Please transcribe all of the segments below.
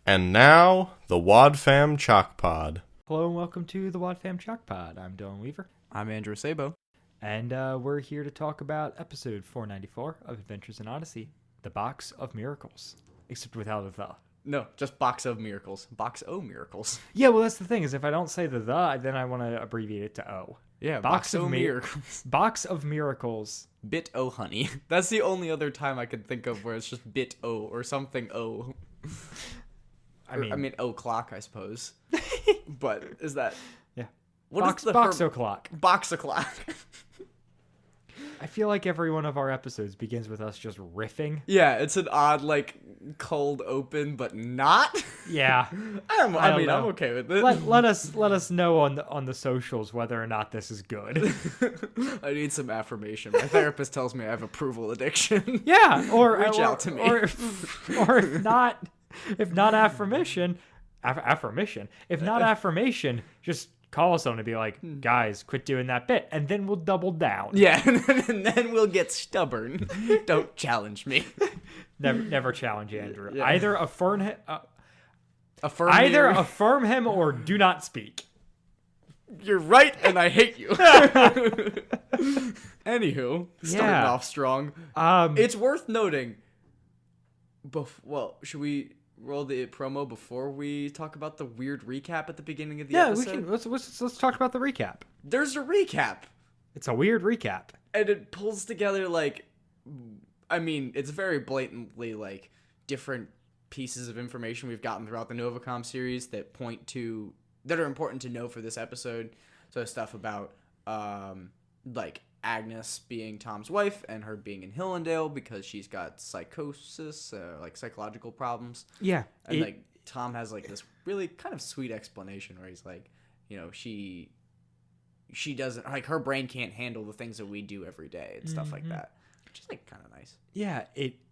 And now, the Wadfam Chalk Pod. Hello and welcome to the Wadfam Chalk Pod. I'm Dylan Weaver. I'm Andrew Sabo. And we're here to talk about episode 494 of Adventures in Odyssey, The Box of Miracles. Except without a the. No, just Box of Miracles. Box O Miracles. Yeah, well, that's the thing, is if I don't say the, then I want to abbreviate it to O. Yeah, Box O of Miracles. Box of Miracles. Bit O Honey. That's the only other time I could think of where it's just Bit O or something O. I mean O Clock, I suppose. But is that... Yeah. What is Box O'Clock. Box O'Clock. I feel like every one of our episodes begins with us just riffing. Yeah, it's an odd, cold open, but not. Yeah. I'm okay with it. Let us know on the socials whether or not this is good. I need some affirmation. My therapist tells me I have approval addiction. Yeah, or reach out to me. Or if not affirmation, if not affirmation, just call us on and be like, guys, quit doing that bit, and then we'll double down. Yeah, and then we'll get stubborn. Don't challenge me. Never challenge Andrew. Yeah. Either affirm him, affirm him or do not speak. You're right, and I hate you. Anywho, starting off strong. It's worth noting. Should we roll the promo before we talk about the weird recap at the beginning of the episode? Yeah, we can. Let's talk about the recap. There's a recap. It's a weird recap, and it pulls together it's very blatantly different pieces of information we've gotten throughout the Novacom series that are important to know for this episode. So stuff about Agnes being Tom's wife and her being in Hillendale because she's got psychosis, psychological problems. Yeah. And Tom has this really kind of sweet explanation where he's she doesn't, her brain can't handle the things that we do every day and stuff like that. Which is kind of nice. Yeah,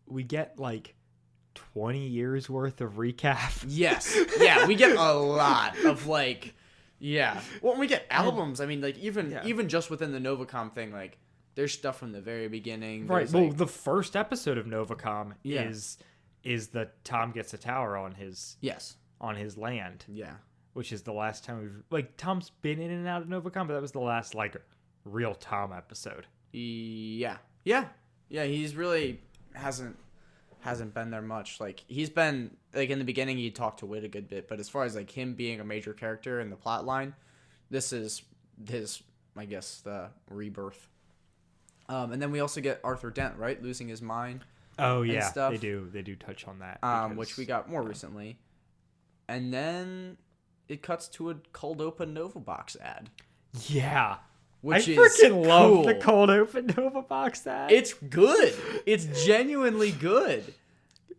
we get 20 years worth of recap. Yes. Yeah, we get a lot of yeah. Well, we get albums. Even just within the Novacom thing, there's stuff from the very beginning. Right. Well, the first episode of Novacom is that Tom gets a tower on his land. Yeah. Which is the last time Tom's been in and out of Novacom, but that was the last real Tom episode. Yeah. Yeah. Yeah, he's really hasn't been there much. He's been in the beginning he talked to Wit a good bit, but as far as him being a major character in the plot line, this is his, I guess, the rebirth. And then we also get Arthur Dent, right, losing his mind. Oh yeah, stuff. They do touch on that. Which we got more recently. And then it cuts to a cold open Novavox ad. Yeah. Which I is freaking love cool. the cold open Novavox ad. It's good. It's genuinely good.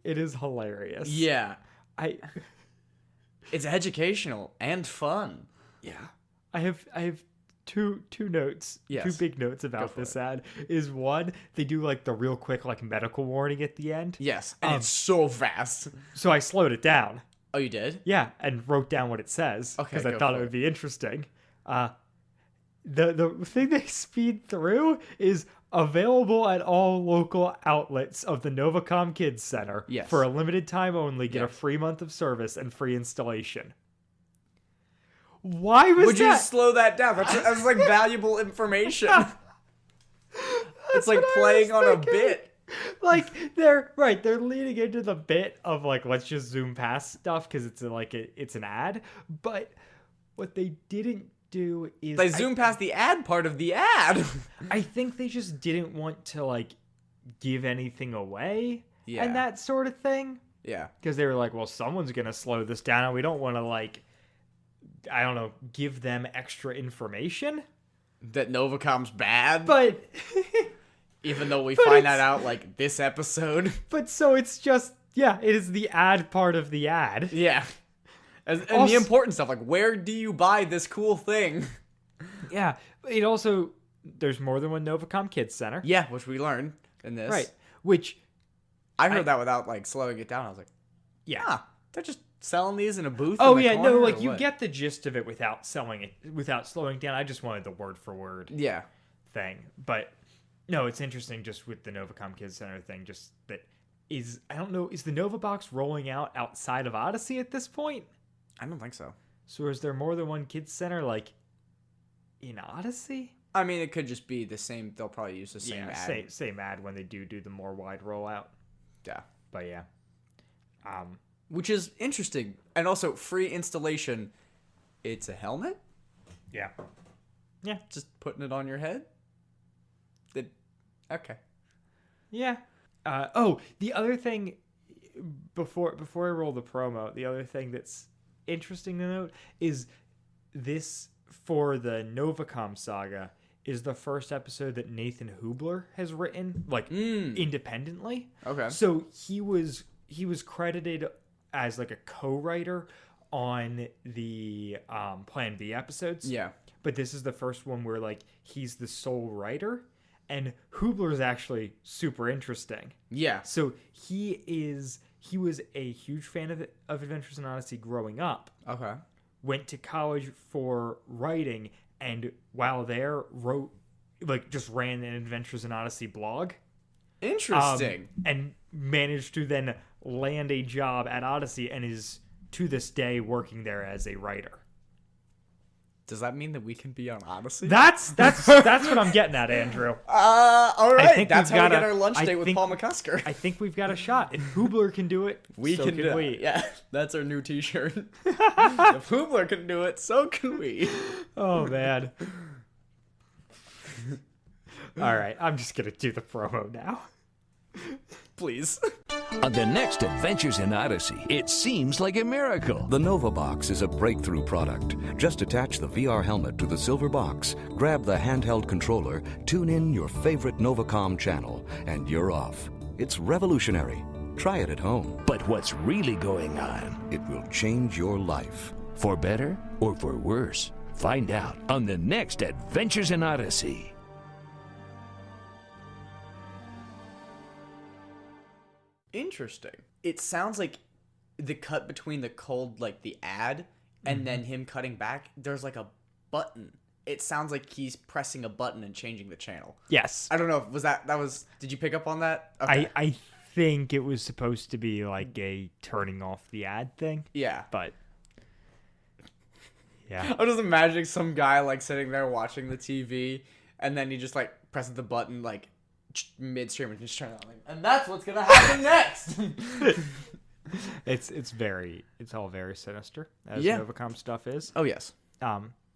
It is hilarious. Yeah. It's educational and fun. Yeah. I have two notes. Yes. Two big notes about this ad. Is one, they do the real quick medical warning at the end. Yes. And it's so fast. So I slowed it down. Oh, you did? Yeah, and wrote down what it says. Okay. Because I thought it would be interesting. The thing they speed through is available at all local outlets of the Novacom Kids Center. Yes. For a limited time only. Get a free month of service and free installation. Why would you slow that down? That's valuable information. It's playing on a bit. They're leaning into the bit of let's just zoom past stuff because it's it's an ad. But what they didn't do is they zoom past the ad part of the ad. I think they just didn't want to give anything away and that sort of thing. Yeah. Because they were well, someone's gonna slow this down and we don't want to I don't know, give them extra information. That Novacom's bad. But even though we find that out this episode. But so it's just it is the ad part of the ad. Yeah. And also, the important stuff, where do you buy this cool thing? Yeah. It also, there's more than one Novacom Kids Center. Yeah, which we learned in this. Right. Which I heard that without slowing it down. I was they're just selling these in a booth. Oh in the yeah, corner, no, you get the gist of it without slowing down. I just wanted the word for word thing. But no, it's interesting just with the Novacom Kids Center thing, just that I don't know, is the Nova box rolling out outside of Odyssey at this point? I don't think so. So is there more than one kids center like in Odyssey? I mean, it could just be the same. They'll probably use the same ad. Same ad when they do the more wide rollout. Yeah. But yeah. Which is interesting. And also, free installation. It's a helmet? Yeah. Yeah. Just putting it on your head? Okay. Yeah. The other thing, before I roll the promo, the other thing that's interesting to note is this, for the Novacom Saga, is the first episode that Nathan Hubler has written, like, independently. Okay. So he was credited as, like, a co-writer on the Plan B episodes. Yeah. But this is the first one where, like, he's the sole writer. And Hubler is actually super interesting. Yeah. So he was a huge fan of Adventures in Odyssey growing up. Okay. Went to college for writing, and while there just ran an Adventures in Odyssey blog. Interesting. And managed to then land a job at Odyssey and is to this day working there as a writer. Does that mean that we can be on Odyssey? That's what I'm getting at, Andrew. All right. That's how we get our lunch date with Paul McCusker. I think we've got a shot. If Hubler can do it, so can do we. it. Yeah, that's our new T-shirt. If Hubler can do it, so can we. Oh man. All right, I'm just gonna do the promo now. Please. On the next Adventures in Odyssey, it seems like a miracle. The Nova Box is a breakthrough product. Just attach the VR helmet to the silver box, grab the handheld controller, tune in your favorite Novacom channel, and you're off. It's revolutionary. Try it at home. But what's really going on? It will change your life. For better or for worse? Find out on the next Adventures in Odyssey. Interesting. It sounds like the cut between the cold, like the ad, and then him cutting back, there's like a button. It sounds like he's pressing a button and changing the channel. Yes. I don't know. Did you pick up on that? Okay. I think it was supposed to be like a turning off the ad thing. Yeah. But yeah. I'm just imagining some guy like sitting there watching the TV, and then he just like presses the button like midstream and just turn it on. Like, and that's what's gonna happen next. It's all very sinister, as Yeah. Novacom stuff is. Oh yes.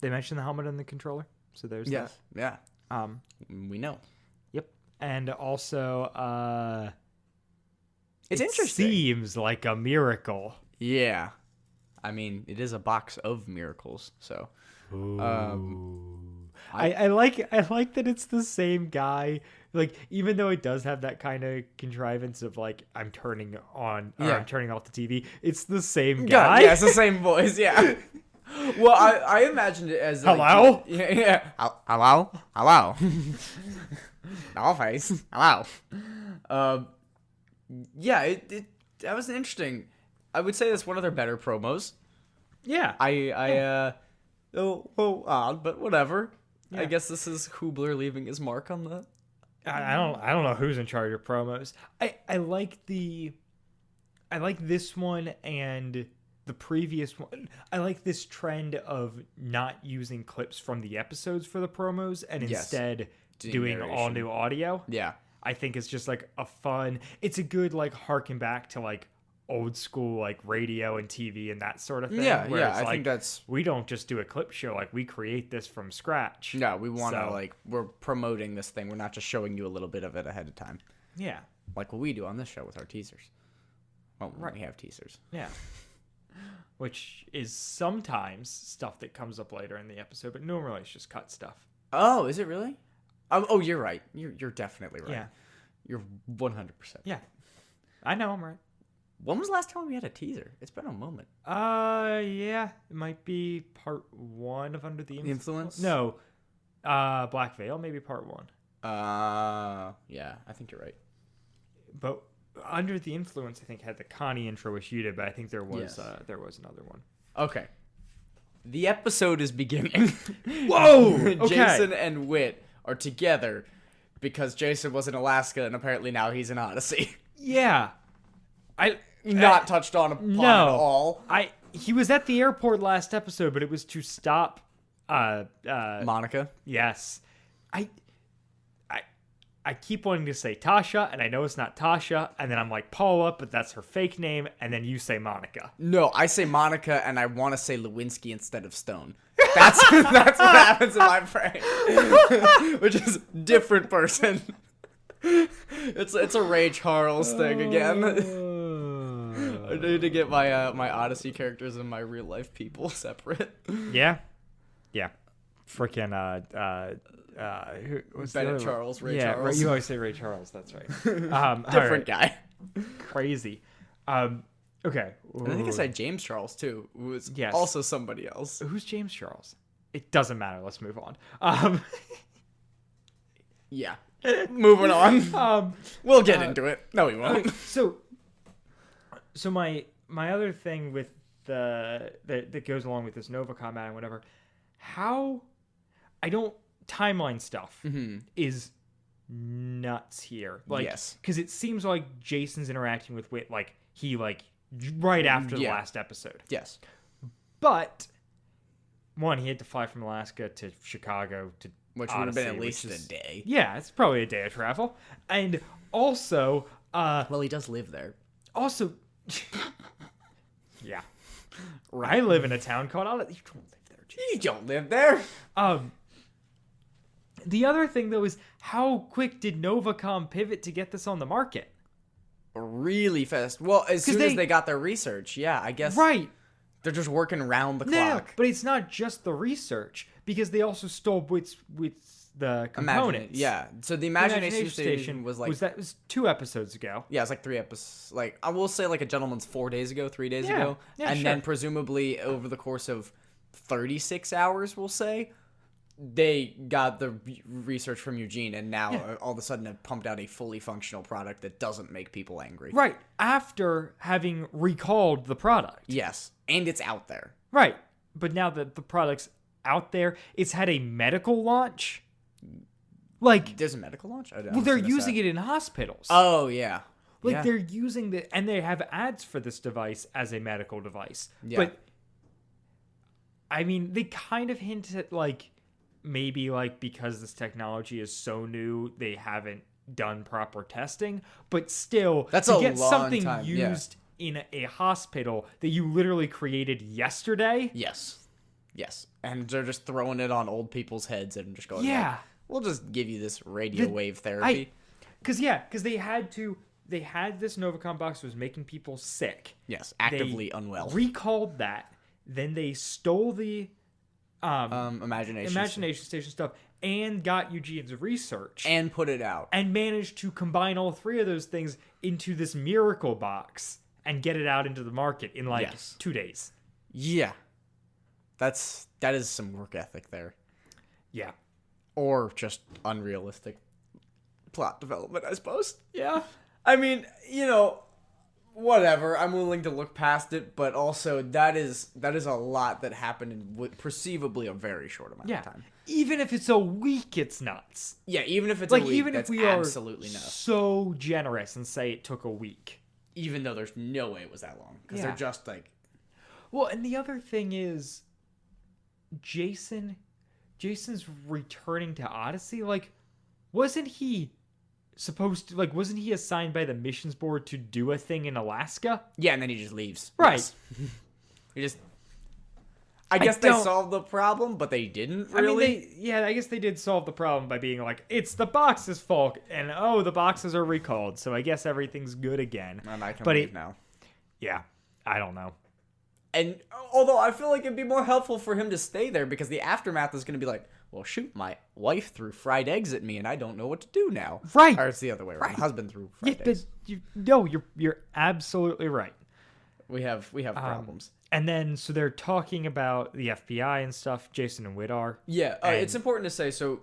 They mentioned the helmet and the controller, so there's Yes. Yeah. that. We know. Yep. And also, It's it interesting. seems like a miracle. Yeah. I mean, it is a box of miracles, so. I like that it's the same guy. Like, even though it does have that kind of contrivance of like I'm turning on or Yeah. I'm turning off the TV, it's the same guy. Yeah, it's the same voice. Yeah. Well, I imagined it as like, Hello? Yeah. Hello. No face. Hello. Yeah. That was interesting. I would say that's one of their better promos. Yeah. Odd, but whatever. Yeah. I guess this is Hubler leaving his mark on the. I don't know who's in charge of promos. I like this one and the previous one. I like this trend of not using clips from the episodes for the promos and instead doing narration. all new audio. Yeah. I think it's just like it's a good like harken back to like old school like radio and TV and that sort of thing. Yeah, where yeah, it's I like, think that's. we don't just do a clip show, like we create this from scratch. Yeah, we want to So- we're promoting this thing. We're not just showing you a little bit of it ahead of time, Yeah. like what we do on this show with our teasers. Well, we have teasers. Yeah. Which is sometimes stuff that comes up later in the episode, but normally it's just cut stuff. Oh, is it really? Oh, you're right. You're definitely right. Yeah. You're 100%. Yeah. I know I'm right. When was the last time we had a teaser? It's been a moment. Yeah. It might be part 1 of Under the Influence? No. Black Veil, maybe part 1. Yeah, I think you're right. But Under the Influence, I think, had the Connie intro, which you did, but I think there was Yes. there was another one. Okay. The episode is beginning. Whoa! Okay. Jason and Whit are together because Jason was in Alaska and apparently now he's in Odyssey. Yeah. not touched on upon at all. He was at the airport last episode, but it was to stop Monica. Yes. I keep wanting to say Tasha, and I know it's not Tasha, and then I'm like Paula, but that's her fake name, and then you say Monica. No, I say Monica, and I want to say Lewinsky instead of Stone. That's what happens in my brain, which is different person. It's a Ray Charles thing again. I need to get my my Odyssey characters and my real life people separate. Yeah. Freaking Bennett Charles, Ray Charles. You always say Ray Charles. That's right. Different guy. Crazy. Okay. And I think I said James Charles too, who was also somebody else. Who's James Charles? It doesn't matter. Let's move on. Yeah. Moving on. We'll get into it. No, we won't. So my other thing with that goes along with this Novacom ad and whatever, timeline stuff is nuts here. Like, yes, because it seems like Jason's interacting with Whit right after the last episode. Yes, but one, he had to fly from Alaska to Chicago to which Odyssey, would have been at least a day. Yeah, it's probably a day of travel, and also, well, he does live there. Also, yeah, right. I live in a town called Odyssey. You don't live there. You don't live there. The other thing though is how quick did Novacom pivot to get this on the market? Really fast. Well, as soon as they got their research, yeah, I guess. Right. They're just working around the clock. No, but it's not just the research because they also stole with the components. Yeah. So the Imagination Station was like that was 2 episodes ago. Yeah, it's like 3 episodes. Like I will say, like a Gentleman's 4 days ago, 3 days ago, and then presumably over the course of 36 hours, we'll say, they got the research from Eugene, and now all of a sudden have pumped out a fully functional product that doesn't make people angry. Right. After having recalled the product. Yes. And it's out there. Right. But now that the product's out there, it's had a medical launch. Like, there's a medical launch? Well, they're using it in hospitals. Oh, yeah. Like, they're using and they have ads for this device as a medical device. Yeah. But, I mean, they kind of hint at, like, maybe, like, because this technology is so new, they haven't done proper testing. But still, that's to a get long something time. used in a hospital that you literally created yesterday. Yes. And they're just throwing it on old people's heads and just going, yeah, we'll just give you this radio wave therapy. Because they had this Novacom box that was making people sick. Yes, actively unwell. Recalled that. Then they stole the Imagination Station stuff and got Eugene's research. And put it out. And managed to combine all 3 of those things into this miracle box and get it out into the market in 2 days. Yeah. That is some work ethic there. Yeah. Or just unrealistic plot development, I suppose. Yeah. I mean, whatever. I'm willing to look past it, but also that is a lot that happened in perceivably a very short amount of time. Even if it's a week, it's nuts. Yeah, even if it's a week, even that's if we absolutely are nuts. So generous and say it took a week. Even though there's no way it was that long. Because they're just like... Well, and the other thing is, Jason's returning to Odyssey. Like, wasn't he assigned by the missions board to do a thing in Alaska? Yeah, and then he just leaves. Right. Yes. I guess they solved the problem, but they didn't really. I mean, I guess they did solve the problem by being like, it's the box's fault, and the boxes are recalled, so I guess everything's good again. And I can leave now. Yeah, I don't know. And although I feel like it'd be more helpful for him to stay there, because the aftermath is going to be like, well, shoot, my wife threw fried eggs at me, and I don't know what to do now. Right. Or it's the other way around. Right. Husband threw fried eggs. You're absolutely right. We have problems. And then, so they're talking about the FBI and stuff. Jason and Whit are. Yeah, it's important to say. So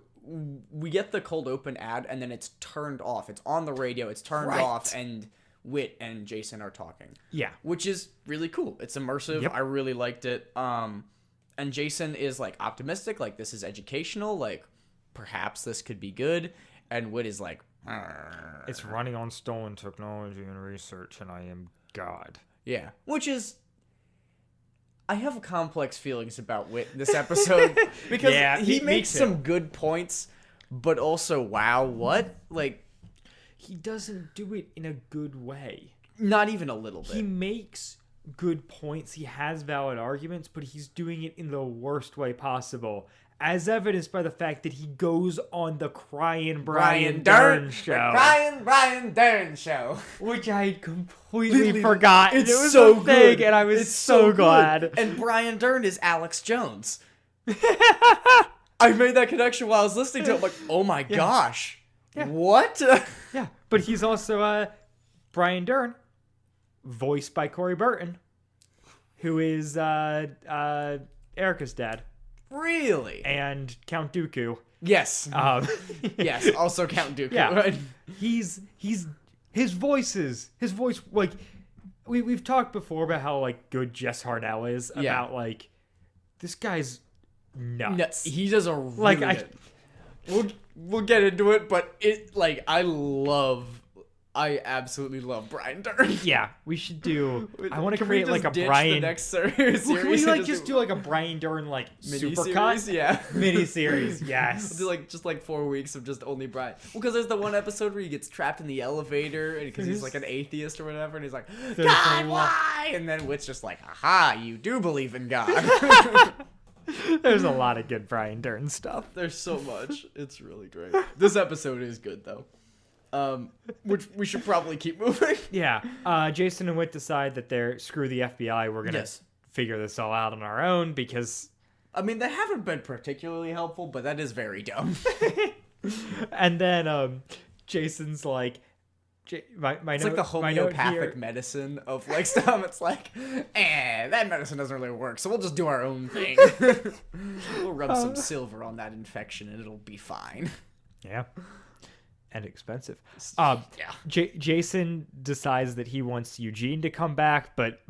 we get the cold open ad, and then it's turned off. It's on the radio. It's turned off, and Whit and Jason are talking. Yeah, which is really cool. It's immersive. Yep. I really liked it. And Jason is like optimistic, like this is educational, like perhaps this could be good. And Whit is like, it's running on stolen technology and research, and I am God. Yeah, which is, I have complex feelings about Wit this episode because Yeah, he me makes too. some good points, but also, wow, what? Like, He doesn't do it in a good way. not even a little bit. He makes good points. He has valid arguments, but he's doing it in the worst way possible. As evidenced by the fact that he goes on the Crying Brian Dern show. Brian Dern show. Which I had completely forgotten. It's It was so a thing, good. and I was It's so good. glad. And Brian Dern is Alex Jones. I made that connection while I was listening to it. I'm like, oh my gosh. Yeah. What? Yeah, but he's also Brian Dern, voiced by Corey Burton, who is Erica's dad, Really? and Count Dooku. Yes. Yes. Also Count Dooku. Yeah. He's his voice like we've talked before about how like good Jess Harnell is about like this guy's nuts. Nuts. He does a really Like, good. We'll get into it, but it like I absolutely love Brian Dern. Yeah, we should do. I want to Can we create like just a ditch Brian. the next series. Can we like just do like a Brian Dern like supercut miniseries? Yeah. miniseries? Yes. We'll do just 4 weeks of just only Brian. Well, because there's the one episode where he gets trapped in the elevator and because he's like an atheist or whatever, and he's like, God, why? And then Wit's just like, aha, you do believe in God. There's a lot of good Brian Dern stuff. There's so much. It's really great. This episode is good though. Which we should probably keep moving. Yeah. Jason and Whit decide that they're screw the FBI. We're gonna figure this all out on our own because. I mean, they haven't been particularly helpful, but that is very dumb. And then Jason's like, my It's like the homeopathic medicine of like stuff. It's like, that medicine doesn't really work, so we'll just do our own thing. We'll rub some silver on that infection and it'll be fine. Yeah. And expensive. Yeah. Jason decides that he wants Eugene to come back, but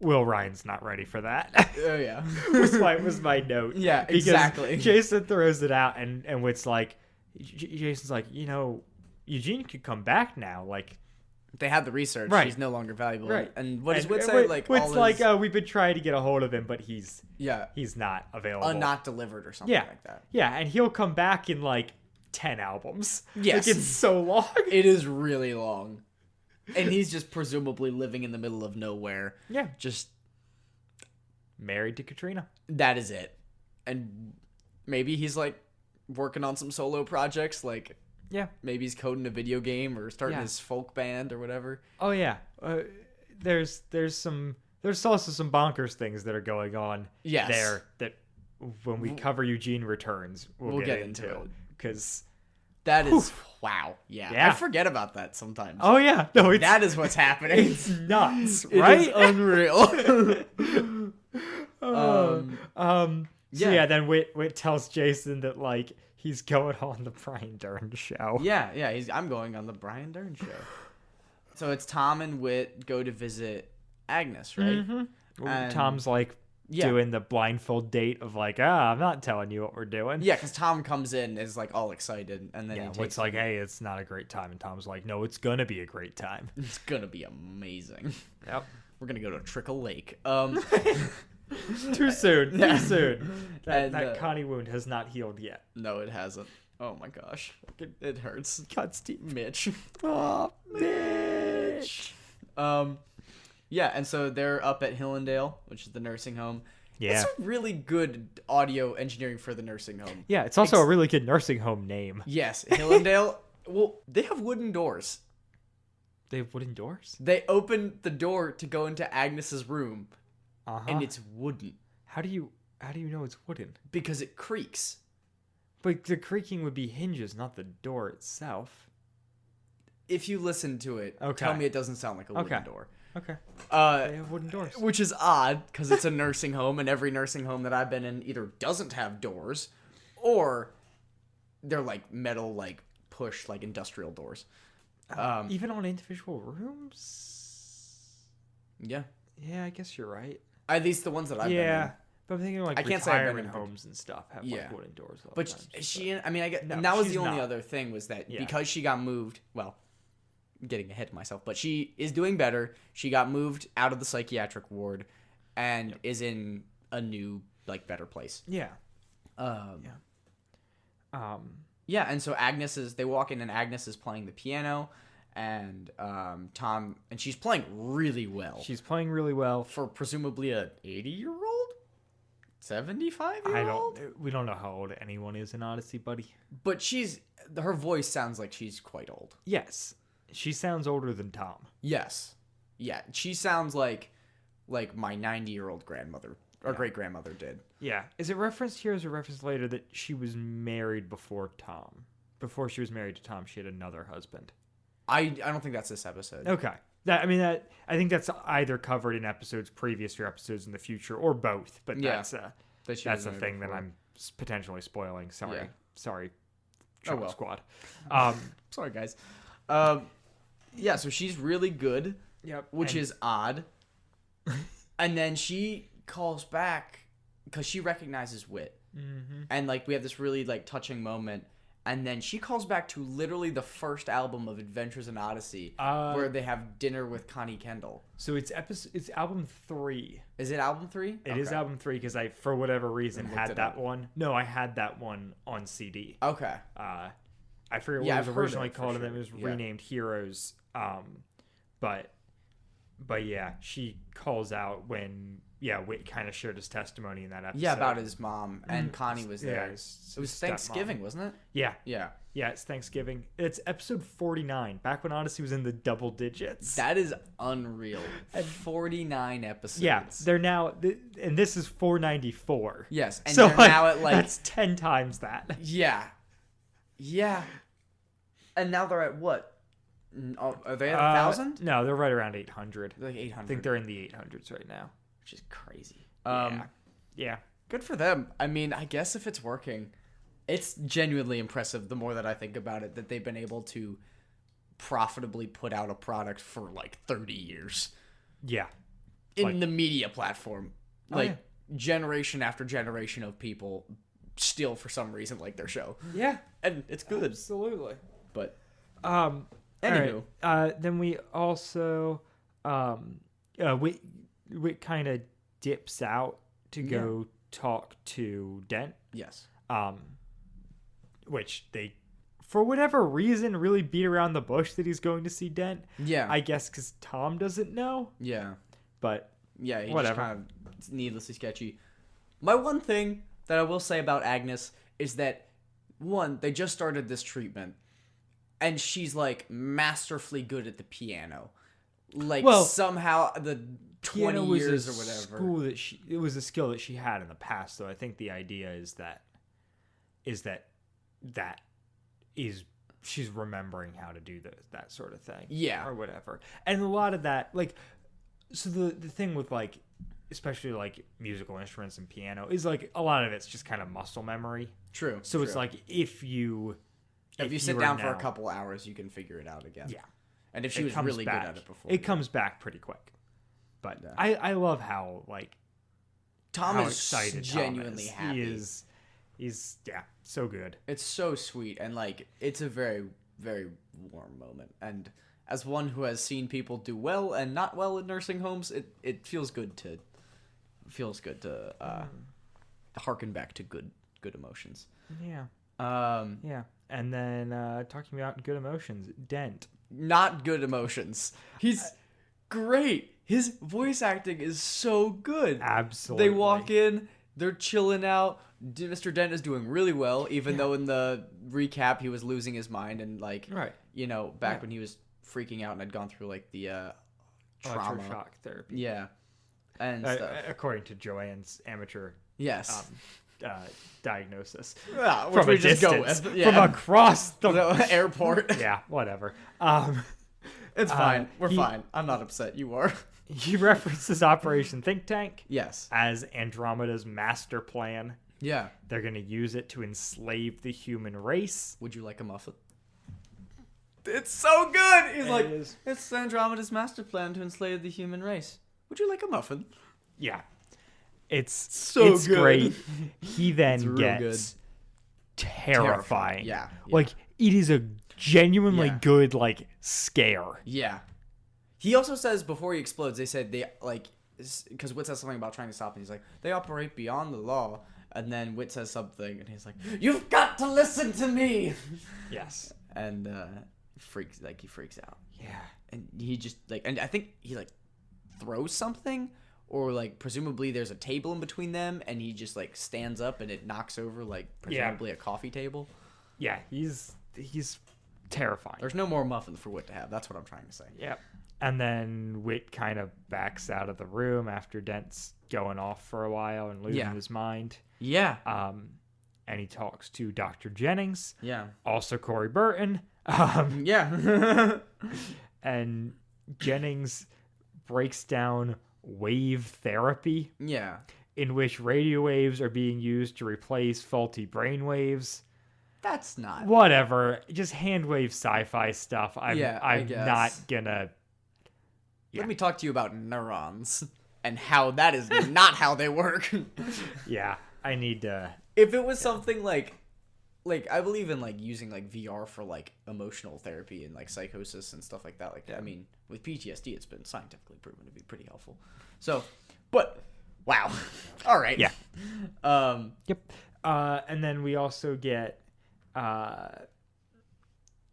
Will Ryan's not ready for that. Oh yeah. was my note. Yeah, Because exactly. Jason throws it out, and Whit's like, Jason's like, Eugene could come back now. Like, They had the research. Right. He's no longer valuable. Right. And what does and Whit say? Like, Whit's all like, his, we've been trying to get a hold of him, but he's yeah, not available. not delivered or something Yeah. like that. Yeah, and he'll come back in like 10 albums. Yes. Like, it's so long. It is really long. And he's just presumably living in the middle of nowhere. Yeah. Just, Married to Katrina. that is it. And maybe he's like working on some solo projects. Like, Yeah. maybe he's coding a video game or starting Yeah. his folk band or whatever. Oh yeah. There's also some bonkers things that are going on Yes. there that when we cover Eugene Returns, we'll get into it. because That is, wow. Yeah. Yeah. I forget about that sometimes. oh yeah, no, it's That is what's happening. it's nuts, It right? is unreal. So yeah. yeah, then Whit tells Jason that like he's going on the Brian Dern show. Yeah. I'm going on the Brian Dern show. So it's Tom and Whit go to visit Agnes, right? Mm-hmm. And- Tom's like Yeah. doing the blindfold date of like, I'm not telling you what we're doing. Yeah, because Tom comes in is like all excited, and then Yeah, he takes Whit's like, hey, it's not a great time, and Tom's like, no, it's gonna be a great time. it's gonna be amazing. Yep. We're gonna go to Trickle Lake. Too soon. Yeah. Too soon. That And, Connie wound has not healed yet. No, it hasn't. Oh my gosh, it hurts. Cuts deep. Mitch. Oh, Mitch. Yeah, and so they're up at Hillendale, which is the nursing home. Yeah. It's a really good audio engineering for the nursing home. Yeah, it's also a really good nursing home name. Yes, Hillendale. Well, they have wooden doors. They have wooden doors? They open the door to go into Agnes's room, Uh-huh. and it's wooden How do you know it's wooden? because it creaks. But the creaking would be hinges, not the door itself. If you listen to it, Okay. tell me it doesn't sound like a wooden Okay. door. Okay. They Uh, have wooden doors. which is odd because it's a nursing home, and every nursing home that I've been in either doesn't have doors, or they're like metal, like push, like industrial doors. Even on individual rooms? Yeah, Yeah, I guess you're right. at least the ones that I've been in. Yeah. But I'm thinking like I can't say I've been retirement in- homes and stuff have Yeah. like wooden doors. a lot of But times, she, I mean, I get No, and that was she's the only not. other thing was that Yeah. because she got moved. Well, getting ahead of myself, but she is doing better. She got moved out of the psychiatric ward and is in a new, like, better place. Yeah. Yeah, and so they walk in and Agnes is playing the piano, and Tom, and she's playing really well. She's playing really well. For presumably a 80-year-old? 75-year-old? We don't know how old anyone is in Odyssey, buddy. But her voice sounds like she's quite old. Yes. She sounds older than Tom. Yes. Yeah, she sounds like my 90-year-old grandmother or great-grandmother did. Yeah. Is it referenced here or is it referenced later that she was married before Tom? Before she was married to Tom, she had another husband. I don't think that's this episode. Okay. I think that's either covered in episodes previous or episodes in the future, or both. But that's a thing that I'm potentially spoiling. Sorry, Trouble Squad. Sorry, guys. Yeah, so she's really good. Yep. Which is odd. And then she calls back because she recognizes Wit, and like we have this really like touching moment. And then she calls back to literally the first album of Adventures in Odyssey, where they have dinner with Connie Kendall. So it's album 3. Is it album 3? It is album 3 because I, for whatever reason, had that one. No, I had that one on CD. Okay. I forget what it was originally called, and then it was renamed Heroes. But yeah, she calls out when Wit kind of shared his testimony in that episode. Yeah, about his mom, and Connie was there. Yeah, it was Thanksgiving, wasn't it? Yeah. Yeah. Yeah, it's Thanksgiving. It's episode 49, back when Odyssey was in the double digits. That is unreal. 49 episodes. Yeah, they're now, and this is 494. Yes, and so they're now at like... That's 10 times that. Yeah. Yeah. And now they're at what? Are they at 1,000? No, they're right around 800. Like 800. I think they're in the 800s right now. Which is crazy. Yeah. Good for them. I mean, I guess if it's working, it's genuinely impressive the more that I think about it, that they've been able to profitably put out a product for like 30 years. Yeah. In the media platform. Generation after generation of people still, for some reason, like their show. Yeah. And it's good. Absolutely. But, anywho. Right. Then we also, Wit kind of dips out to go talk to Dent. Yes. Which they, for whatever reason, really beat around the bush that he's going to see Dent. Yeah. I guess because Tom doesn't know. Yeah. But yeah, he whatever. Just kind of needlessly sketchy. My one thing that I will say about Agnes is that, one, they just started this treatment, and she's like masterfully good at the piano. Like somehow the 20 years or whatever. It was a skill that she had in the past, though. I think the idea is that she's remembering how to do that sort of thing. Yeah. Or whatever. And a lot of that, like, so the thing with, like, especially, like, musical instruments and piano is, like, a lot of it's just kind of muscle memory. True. So it's like, if you sit down for a couple hours, you can figure it out again. Yeah. And if she was really good at it before. It comes back pretty quick. But I love how, like, Tom how is excited genuinely Tom is. happy. He's so good. It's so sweet, and like it's a very, very warm moment. And as one who has seen people do well and not well in nursing homes, it feels good to harken back to good emotions. Yeah. Yeah. And then talking about good emotions, Dent. Not good emotions. He's great. His voice acting is so good. Absolutely. They walk in, they're chilling out. Mr. Dent is doing really well, even though in the recap he was losing his mind and like, back when he was freaking out and had gone through like the trauma shock therapy. Yeah. And stuff. According to Joanne's amateur diagnosis. Yeah, from a distance, from across the airport. Yeah, whatever. It's fine. We're fine. I'm not upset. You are. He references Operation Think Tank. Yes. As Andromeda's master plan. Yeah. They're going to use it to enslave the human race. Would you like a muffin? It's so good. He's it's Andromeda's master plan to enslave the human race. Would you like a muffin? Yeah. It's so good. Great. He then gets terrifying. Yeah. Like, it is a genuinely Yeah. good, like, scare. Yeah. He also says before he explodes, they said they, like, because Wit says something about trying to stop, and he's like, they operate beyond the law. And then Wit says something, and he's like, you've got to listen to me! Yes. And he freaks out. Yeah. And he just, like, and I think he, like, throws something, or, like, presumably there's a table in between them, and he just, like, stands up, and it knocks over, like, presumably a coffee table. Yeah, he's terrifying. There's no more muffins for Wit to have. That's what I'm trying to say. Yep. And then Wit kind of backs out of the room after Dent's going off for a while and losing his mind. Yeah. And he talks to Dr. Jennings. Yeah. Also Corey Burton. Yeah. And Jennings breaks down wave therapy, Yeah. in which radio waves are being used to replace faulty brain waves. That's not. Whatever. Just hand wave sci-fi stuff. I'm guess. not gonna... Let me talk to you about neurons and how that is not how they work. Yeah, I need to... If it was something like I believe in, like, using, like, VR for, like, emotional therapy and, like, psychosis and stuff like that. Like, I mean, with PTSD, it's been scientifically proven to be pretty helpful. So, but, wow. All right. Yeah. Yep. And then we also get...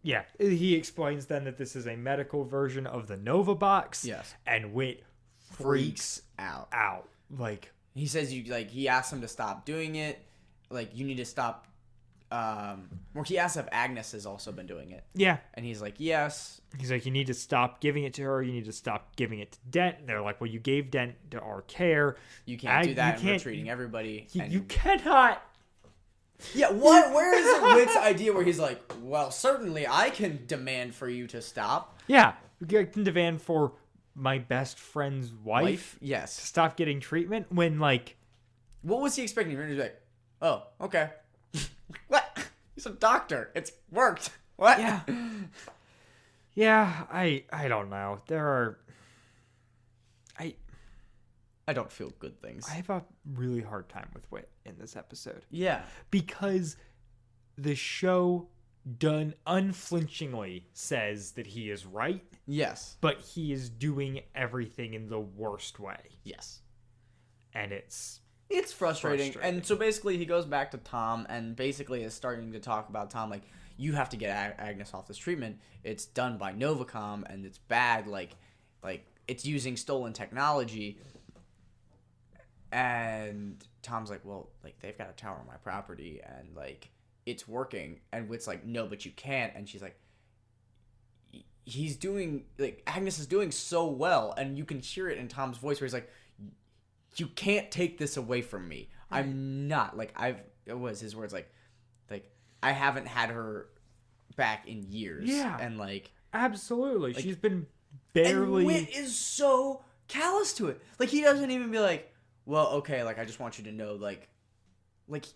Yeah, he explains then that this is a medical version of the Nova box. Yes. And Wit Freaks out. Like, He says he asks him to stop doing it. Like, you need to stop. Or he asks if Agnes has also been doing it. yeah. And he's like, yes. He's like, you need to stop giving it to her. You need to stop giving it to Dent. And they're like, well, you gave Dent to our care. You can't do that, you and we're can't- treating everybody. You cannot. Yeah, what? Where is Wit's idea where he's like, well, certainly I can demand for you to stop. Yeah. You can demand for my best friend's wife to Yes. stop getting treatment when, like... What was he expecting? He's like, oh, okay. What? He's a doctor. It's worked. What? Yeah. Yeah, I don't know. There are... I don't feel good things. I have a really hard time with Wit in this episode. Yeah. Because the show done unflinchingly says that he is right, Yes. but he is doing everything in the worst way. Yes. And it's frustrating. frustrating. And so basically he goes back to Tom and basically is starting to talk about Tom, like, you have to get Agnes off this treatment. It's done by Novacom and it's bad. Like it's using stolen technology. And Tom's like, well, like, they've got a tower on my property and, like, it's working. And Wit's like, no, but you can't. And she's like, he's doing, like, Agnes is doing so well. And you can hear it in Tom's voice where he's like, you can't take this away from me. I'm not, like, it was his words, like, I haven't had her back in years. Yeah. And, like, absolutely. Like- She's been barely... and Wit is so callous to it. Like, he doesn't even be like, well, okay, like, I just want you to know, like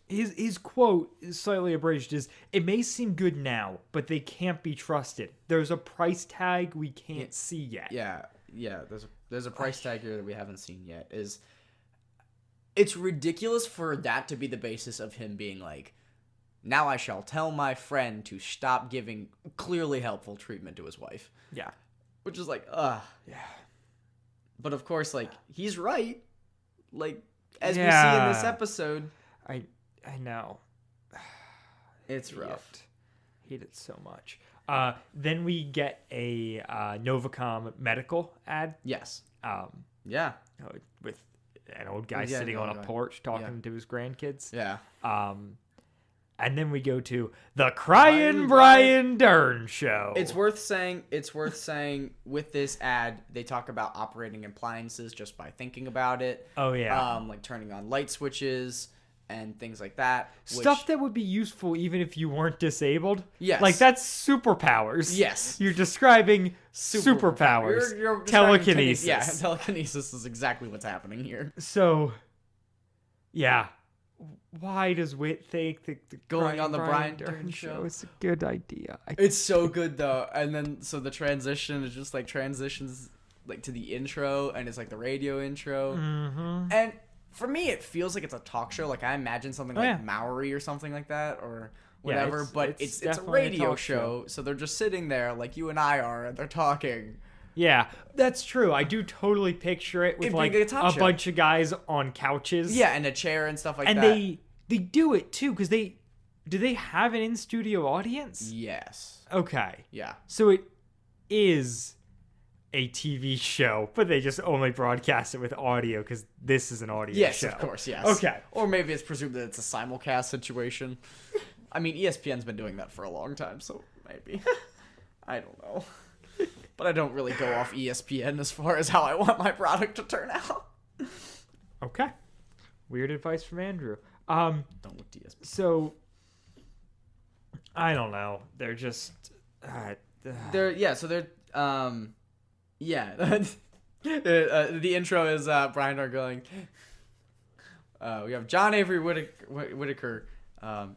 His quote is slightly abridged is, it may seem good now, but they can't be trusted. There's a price tag we can't see yet. yeah, there's a price tag here that we haven't seen yet. It's ridiculous for that to be the basis of him being like, now I shall tell my friend to stop giving clearly helpful treatment to his wife. Yeah. Which is like, Yeah. But of course, like, he's right. Like, as we see in Yeah. this episode, I know. it's Hate rough. it. Hate it so much. Then we get a Novacom medical ad. Yes. You Yeah. know, with an old guy Yeah, sitting an on old a guy. porch talking to his grandkids. Yeah. And then we go to the Crying Brian Dern show. It's worth saying with this ad, they talk about operating appliances just by thinking about it. Oh, yeah. Like turning on light switches and things like that. Stuff that would be useful even if you weren't disabled. Yes. Like, that's superpowers. Yes. You're describing superpowers. You're Telekinesis. Yeah, telekinesis is exactly what's happening here. So, yeah. Why does Wit think that the Going on the Brian Brian Dern show is a good idea? It's so good though, and then so the transition is just like transitions like to the intro, and it's like the radio intro, and for me it feels like it's a talk show. Like I imagine something like yeah. Maori or something like that, or whatever. it's- But it's it's a definitely a radio talk show, so they're just sitting there like you and I are, and they're talking. Yeah, that's true. I do totally picture it with It'd like be a a talk show. bunch of guys on couches. Yeah, and a chair and stuff like and that. they do it too because do they have an in-studio audience? Yes. Okay, Yeah. so it is a TV show, but they just only broadcast it with audio because this is an audio Yes, show. of course, yes. Okay. Or maybe it's presumed that it's a simulcast situation. I mean, ESPN's been doing that for a long time, so maybe. I don't know. But I don't really go off ESPN as far as how I want my product to turn out. Okay. Weird advice from Andrew. Don't look to ESPN. So I don't know. They're just The intro is Brian Dar going. We have John Avery Whitaker. But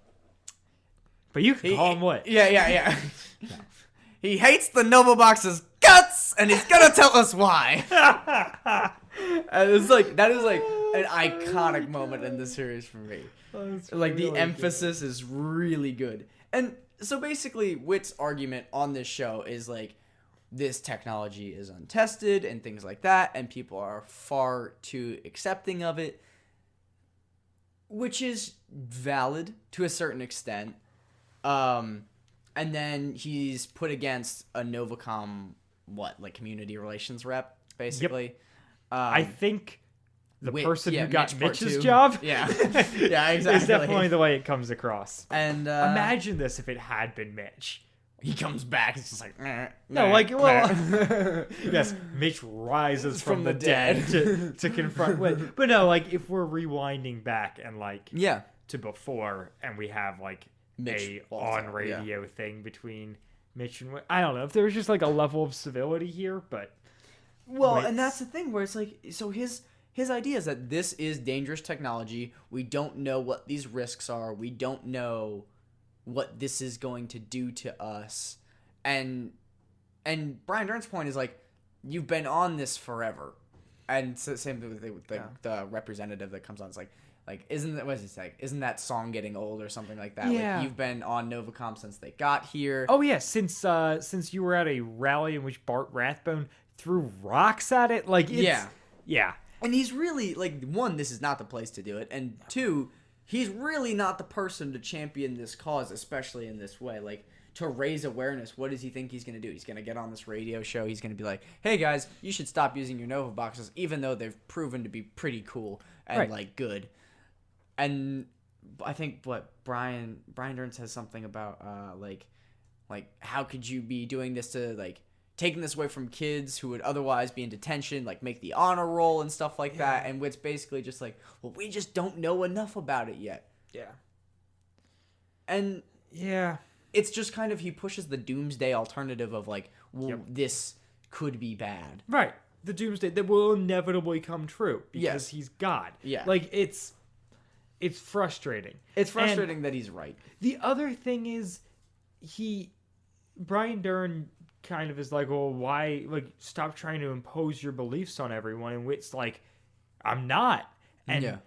you can call him what? Yeah. He hates the Novavax's guts, and he's gonna tell us why. And it's like that is like an iconic moment in the series for me. Like the emphasis is really good. And so basically Wit's argument on this show is like this technology is untested and things like that, and people are far too accepting of it, which is valid to a certain extent. And then he's put against a Novacom community relations rep basically. I think the person who got Mitch part Mitch's two. job Yeah, yeah, exactly. is definitely the way it comes across. And Imagine this if it had been Mitch. he comes back. It's just like Yes, Mitch rises from the dead to confront Wit. But no, like if we're rewinding back and like yeah. to before, and we have like Mitch a falls on out, radio thing between Mitch and Wit. I don't know if there was just like a level of civility here, but Well, Wit's- and that's the thing where it's like, so his idea is that this is dangerous technology. We don't know what these risks are. We don't know what this is going to do to us. And Brian Dern's point is like, you've been on this forever. And so, same thing with the representative that comes on. It's like isn't that, what does he say? Isn't that song getting old or something like that? Yeah. Like, you've been on Novacom since they got here. oh yeah, since you were at a rally in which Bart Rathbone threw rocks at it, like it's, yeah. And he's really, like, one, this is not the place to do it. And two, he's really not the person to champion this cause, especially in this way. Like, to raise awareness, what does he think he's going to do? He's going to get on this radio show. He's going to be like, hey, guys, you should stop using your Nova boxes, even though they've proven to be pretty cool and, Right. like, good. And I think, Brian Dern says something about, like, how could you be doing this to, like, taking this away from kids who would otherwise be in detention, like make the honor roll and stuff like that. And it's basically just like, well, we just don't know enough about it yet. Yeah. And Yeah. it's just kind of, he pushes the doomsday alternative of like, well, this could be bad. Right. The doomsday that will inevitably come true because Yes. he's God. Yeah. Like it's frustrating. It's frustrating And that he's right. the other thing is Brian Dern kind of is like, well, why, like, stop trying to impose your beliefs on everyone. And Wit's like, I'm not. And Yeah.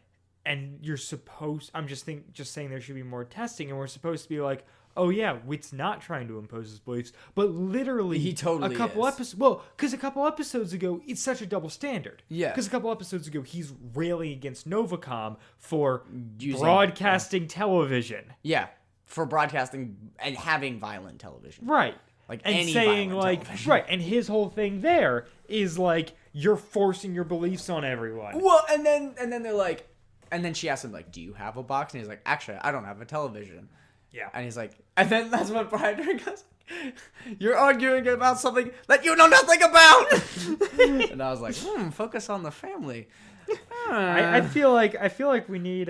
and you're supposed, I'm just saying there should be more testing, and we're supposed to be like, oh yeah, Wit's not trying to impose his beliefs, but literally He totally a couple is. episodes, well, because a couple episodes ago it's such a double standard. Yeah. Because a couple episodes ago he's railing against Novacom for Using- broadcasting television, Yeah. For broadcasting and having violent television. right? Like And any saying violent like, television. right, and his whole thing there is like, you're forcing your beliefs on everyone. Well, and then they're like, and then she asks him like, do you have a box? And he's like, actually, I don't have a television. Yeah. And he's like, and then that's what Brian Dern goes, you're arguing about something that you know nothing about. And I was like, focus on the family. I feel like we need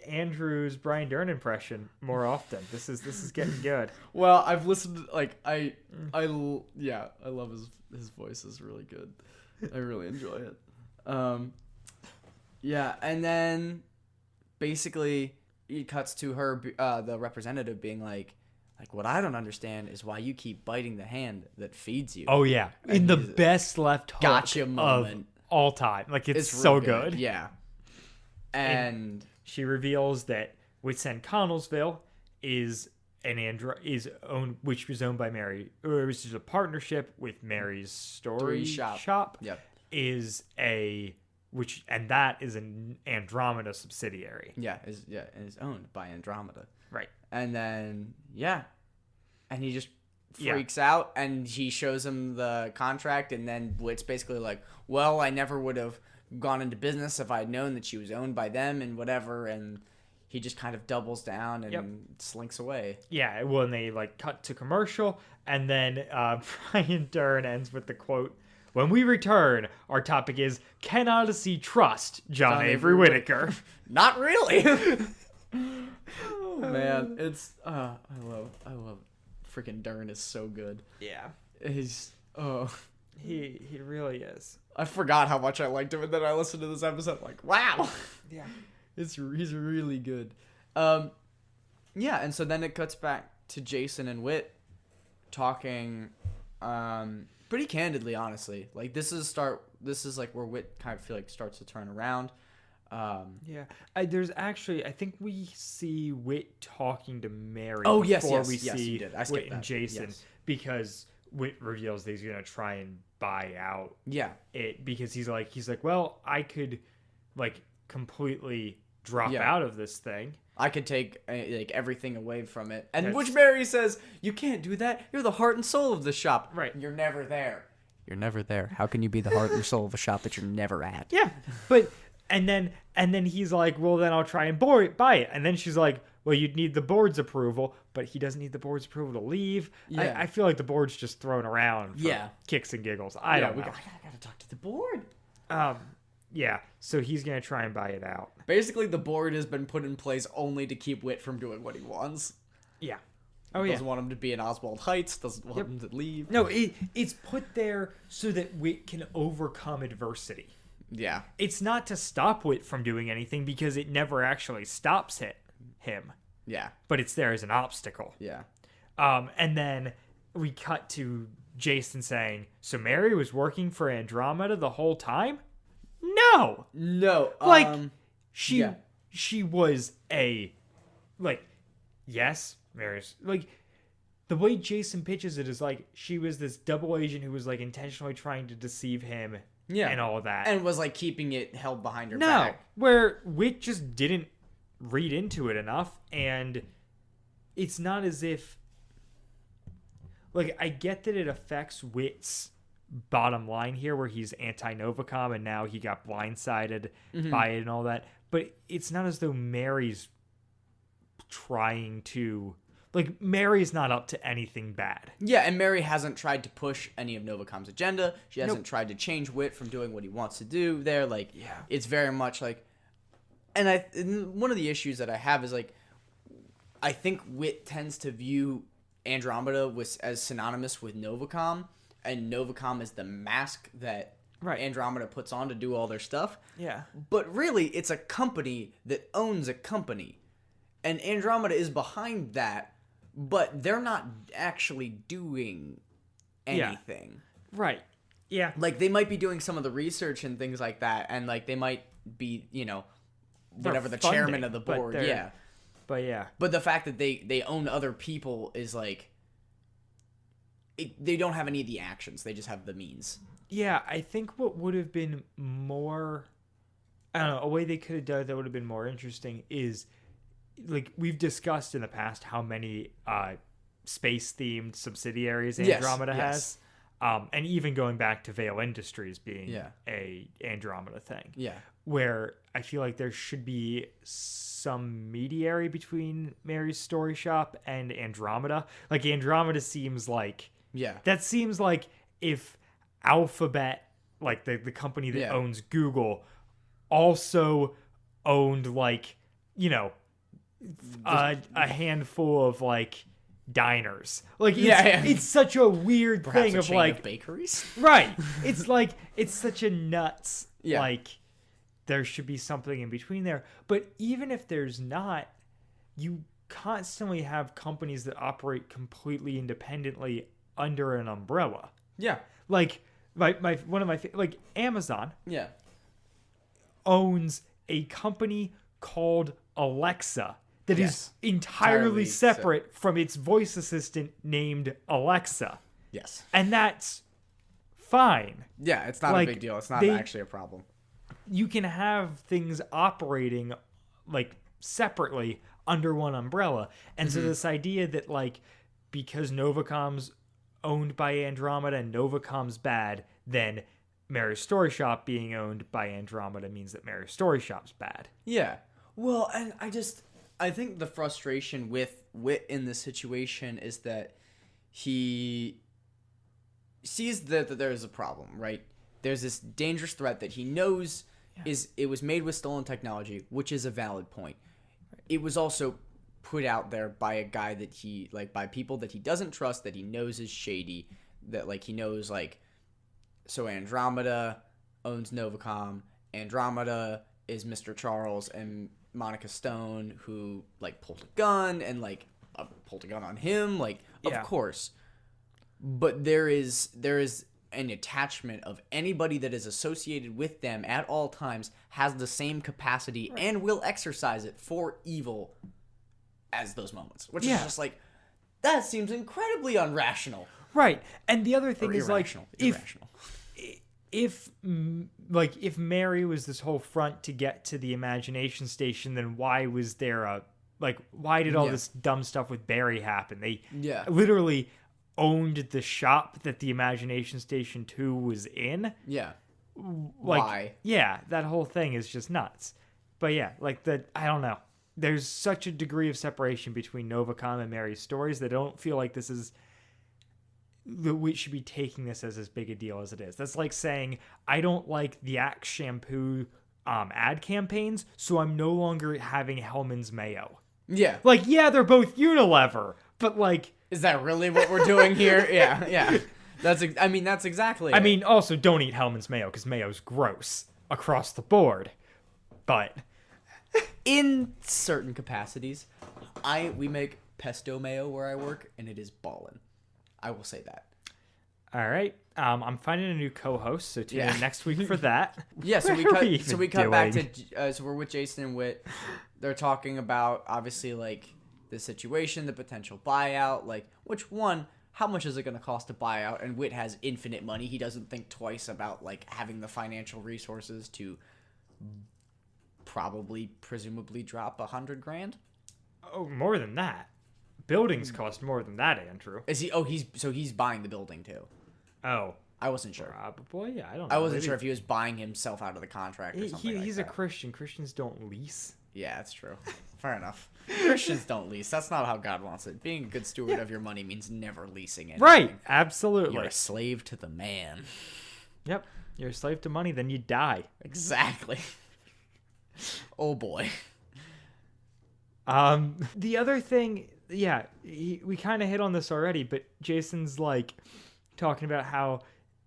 Andrew's Brian Dern impression more often. This is getting good. Well, I've listened, like, I love his voice is really good. I really enjoy it. Yeah, and then basically it cuts to her, the representative being like, what I don't understand is why you keep biting the hand that feeds you. Oh yeah, in the he's- best left hook Gotcha of moment. all time. Like it's real so good. Yeah. And She reveals that Wit's End Connellsville is which was owned by Mary, or it was just a partnership with Mary's story shop. Yep. And that is an Andromeda subsidiary. Yeah, is owned by Andromeda. Right. And then and he just freaks out, and he shows him the contract, and then Wit's basically like, well, I never would have gone into business if I'd known that she was owned by them and whatever, and he just kind of doubles down and slinks away. Yeah, well, and they like cut to commercial, and then Brian Dern ends with the quote, "When we return, our topic is, can Odyssey trust John Avery Whitaker?" Not really. Oh man, it's I love freaking Dern is so good. Yeah. He's he really is. I forgot how much I liked him, and then I listened to this episode like, wow. Yeah. He's really good. Yeah, and so then it cuts back to Jason and Whit talking pretty candidly, honestly. Like this is like where Whit kind of feel like starts to turn around. There's actually, I think we see Whit talking to Mary before we see see Whit and that. Jason, because Whit reveals that he's gonna try and buy out it, because he's like, well, I could like completely drop out of this thing. I could take like everything away from it, and which Mary says, "You can't do that. You're the heart and soul of the shop. Right? You're never there. You're never there. How can you be the heart and soul of a shop that you're never at?" Yeah, but and then he's like, well, then I'll try and buy it, and then she's like, well, you'd need the board's approval, but he doesn't need the board's approval to leave. Yeah. I feel like the board's just thrown around for kicks and giggles. I don't know. I gotta talk to the board. Yeah, so he's going to try and buy it out. Basically, the board has been put in place only to keep Whit from doing what he wants. Yeah. Doesn't want him to be in Oswald Heights, doesn't want him to leave. No, it's put there so that Whit can overcome adversity. Yeah. It's not to stop Whit from doing anything, because it never actually stops him. Yeah. But it's there as an obstacle. Yeah. And then we cut to Jason saying, so Mary was working for Andromeda the whole time? No. She was yes, Mary's the way Jason pitches it is like she was this double agent who was like intentionally trying to deceive him and all of that. And was like keeping it held behind her back. Where Whit just didn't read into it enough, and it's not as if I get that it affects Whit's bottom line here, where he's anti-Novacom and now he got blindsided by it and all that, but it's not as though Mary's trying to Mary's not up to anything bad. Yeah, and Mary hasn't tried to push any of Novacom's agenda. She hasn't tried to change Whit from doing what he wants to do there. It's very much and one of the issues that I have is I think Whit tends to view Andromeda as synonymous with Novacom, and Novacom is the mask that Andromeda puts on to do all their stuff. Yeah. But really, it's a company that owns a company. And Andromeda is behind that, but they're not actually doing anything. Yeah. Right. Yeah. They might be doing some of the research and things like that, and they might be, whatever, the chairman of the board. Yeah. But yeah. But the fact that they own other people is they don't have any of the actions. They just have the means. Yeah, I think what would have been more, I don't know, a way they could have done it that would have been more interesting is, we've discussed in the past how many space-themed subsidiaries Andromeda has. And even going back to Vale Industries being a Andromeda thing. Yeah. Where I feel like there should be some mediary between Mary's story shop and Andromeda. Andromeda seems like... Yeah. That seems like if Alphabet, the company that owns Google, also owned a handful of diners. It's such a weird perhaps thing a of chain of bakeries. Right. It's such a nuts there should be something in between there. But even if there's not, you constantly have companies that operate completely independently under an umbrella. Yeah. Amazon. Yeah. Owns a company called Alexa that Yes. is entirely separate from its voice assistant named Alexa. Yes. And that's fine. Yeah, it's not Like, a big deal. It's not they- actually a problem. You can have things operating like separately under one umbrella. And so this idea that like because Novacom's owned by Andromeda and Novacom's bad, then Mary's Story Shop being owned by Andromeda means that Mary's Story Shop's bad. Yeah. Well, and I think the frustration with Wit in this situation is that he sees that there's a problem, right? There's this dangerous threat that he knows it was made with stolen technology, which is a valid point. It was also put out there by a guy that he by people that he doesn't trust, that he knows is shady, that he knows so Andromeda owns Novacom. Andromeda is Mr. Charles and Monica Stone, who pulled a gun and pulled a gun on him, of course. But there is an attachment of anybody that is associated with them at all times has the same capacity and will exercise it for evil as those moments, which is just that seems incredibly unrational. Right. And the other thing is irrational. if Mary was this whole front to get to the Imagination Station, then why was there why did all this dumb stuff with Barry happen? They literally owned the shop that the Imagination Station 2 was in. Yeah. Why? Yeah, that whole thing is just nuts. But yeah, I don't know. There's such a degree of separation between Novacom and Mary's stories that I don't feel like this is that we should be taking this as big a deal as it is. That's like saying I don't like the Axe shampoo ad campaigns, so I'm no longer having Hellman's mayo. Yeah. They're both Unilever, but is that really what we're doing here? Yeah. That's exactly it. Also don't eat Hellman's mayo because mayo's gross across the board. But in certain capacities, we make pesto mayo where I work, and it is ballin'. I will say that. All right. I'm finding a new co-host, so tune in next week for that. Yeah, so we cut back to so we're with Jason and Wit. They're talking about obviously the situation, the potential buyout, how much is it going to cost to buy out? And Wit has infinite money. He doesn't think twice about having the financial resources to presumably drop $100,000. Oh, more than that. Buildings cost more than that, Andrew. Is he? Oh, he's buying the building too. Oh, I wasn't sure. Probably, yeah. I don't know. I wasn't sure if he was buying himself out of the contract or something. He's like a Christian. Christians don't lease. Yeah, that's true. Fair enough. Christians don't lease. That's not how God wants it. Being a good steward of your money means never leasing anything. Right. Absolutely. You're a slave to the man. Yep. You're a slave to money, then you die. Exactly. Oh boy. The other thing, we kind of hit on this already, but Jason's talking about how,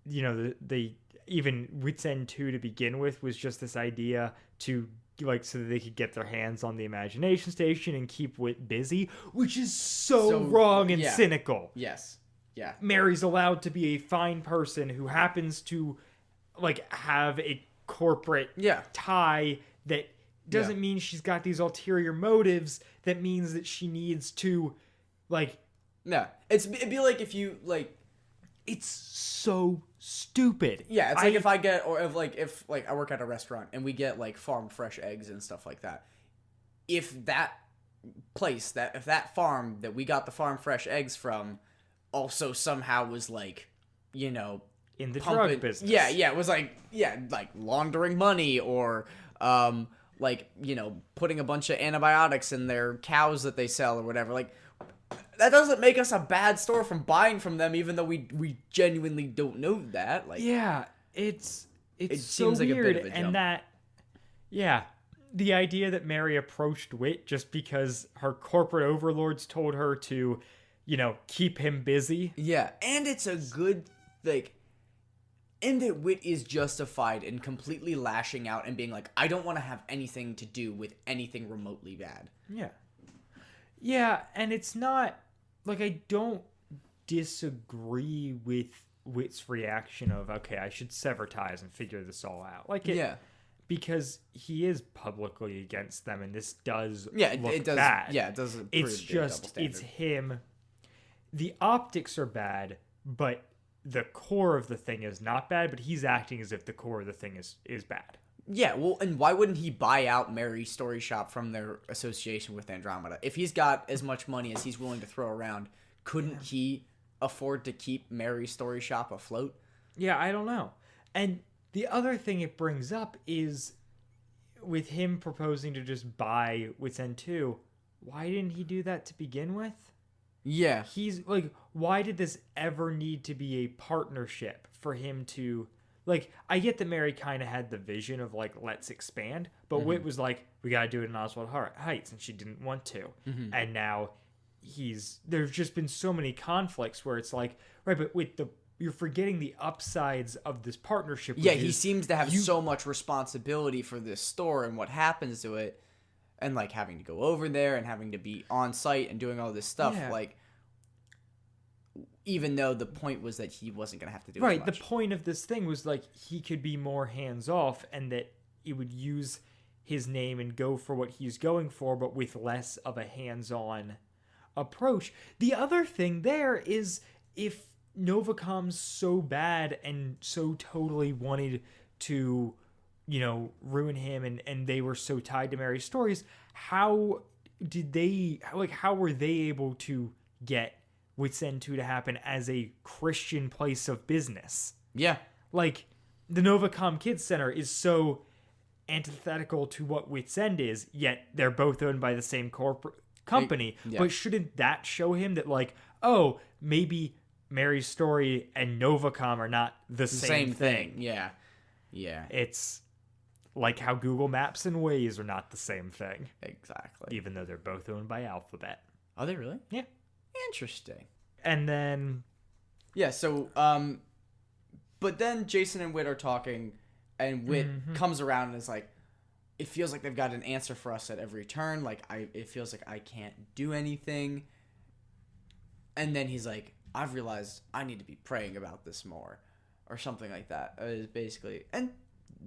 the even Wits End 2 to begin with was just this idea to so that they could get their hands on the Imagination Station and keep Wit busy, which is so wrong and cynical. Yes. Yeah. Mary's allowed to be a fine person who happens to have a corporate tie that doesn't mean she's got these ulterior motives. That means that she needs to No. It'd be if you it's so stupid. Yeah, it's if I work at a restaurant and we get farm fresh eggs and stuff like that. If that place, if that farm that we got the farm fresh eggs from also somehow was in the drug business. Yeah, it was laundering money or putting a bunch of antibiotics in their cows that they sell or whatever. That doesn't make us a bad store from buying from them, even though we genuinely don't know that. It so seems weird, like a bit of a jump. And the idea that Mary approached Wit just because her corporate overlords told her to, keep him busy. Yeah, and it's a good and that Wit is justified in completely lashing out and being I don't want to have anything to do with anything remotely bad. Yeah. Yeah, and it's not I don't disagree with Wit's reaction of, okay, I should sever ties and figure this all out. because he is publicly against them, and this does Yeah, look it does. bad. Yeah, it does. It's just it's him. The optics are bad, but the core of the thing is not bad. But he's acting as if the core of the thing is bad. Yeah, well, and why wouldn't he buy out Mary's Story Shop from their association with Andromeda? If he's got as much money as he's willing to throw around, couldn't he afford to keep Mary's Story Shop afloat? Yeah, I don't know. And the other thing it brings up is with him proposing to just buy Wits End 2, why didn't he do that to begin with? Yeah. He's like, why did this ever need to be a partnership for him to, like, I get that Mary kind of had the vision of like, let's expand, but Wit was like, we got to do it in Oswald Heights, and she didn't want to. And now there's just been so many conflicts where it's like, right, but with you're forgetting the upsides of this partnership. Yeah, he seems to have so much responsibility for this store and what happens to it, and like having to go over there and having to be on site and doing all this stuff. Yeah. Like, even though the point was that he wasn't gonna have to do right. as much. The point of this thing was like he could be more hands off, and that he would use his name and go for what he's going for, but with less of a hands on approach. The other thing there is, if Novacom's so bad and so totally wanted to, ruin him, and they were so tied to Mary's stories, how were they able to get Wits End 2 to happen as a Christian place of business? Yeah. Like, the Novacom Kids Center is so antithetical to what Wits End is, yet they're both owned by the same corporate company. Yeah. But shouldn't that show him that, like, oh, maybe Mary's Story and Novacom are not the same thing? Yeah. Yeah. It's like how Google Maps and Waze are not the same thing, Exactly. even though they're both owned by Alphabet. Are they really? Yeah. Interesting. And then, Yeah, so but then Jason and Wit are talking, and Wit comes around and is like, it feels like they've got an answer for us at every turn. Like, it feels like I can't do anything. And then he's like, I've realized I need to be praying about this more, or something like that. Is basically, and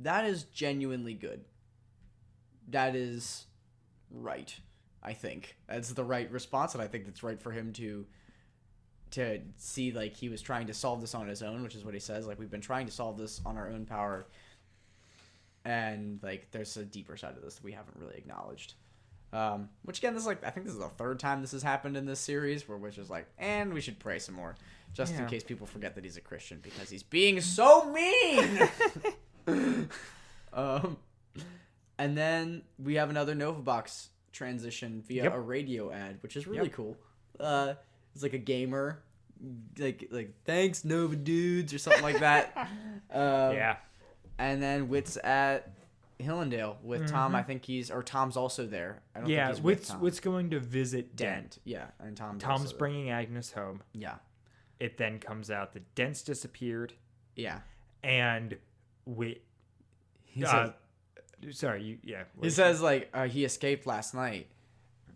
that is genuinely good. That is right. I think that's the right response, and I think it's right for him to see, like, he was trying to solve this on his own, which is what he says. Like, we've been trying to solve this on our own power, and like, there's a deeper side of this that we haven't really acknowledged. Which again, this is like, I think this is the third time this has happened in this series, where Witch is like, and we should pray some more, just in case people forget that he's a Christian, because he's being so mean. And then we have another Novavox transition via a radio ad, which is really cool. It's like a gamer, like thanks Nova dudes or something like that. yeah. And then Wit's at Hillendale with Tom. I think Tom's also there. I don't think he's with Tom. Wit's going to visit Dent. Yeah, and Tom's bringing Agnes home. Yeah. It then comes out that Dent's disappeared. Yeah. And Wit. He says, He says, like, he escaped last night.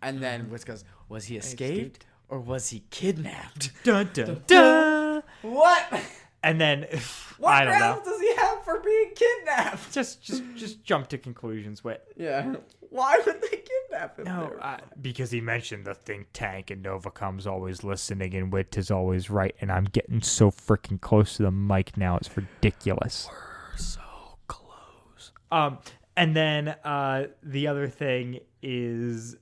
And then Wit goes, was he escaped or was he kidnapped? Dun, dun, dun. What? And then, what I don't know. grounds does he have for being kidnapped? Just jump to conclusions, Wit. Yeah. Why would they kidnap him? No, because he mentioned the think tank, and Novacom's always listening, and Wit is always right, and I'm getting so freaking close to the mic now, it's ridiculous. We're so close. And then the other thing is,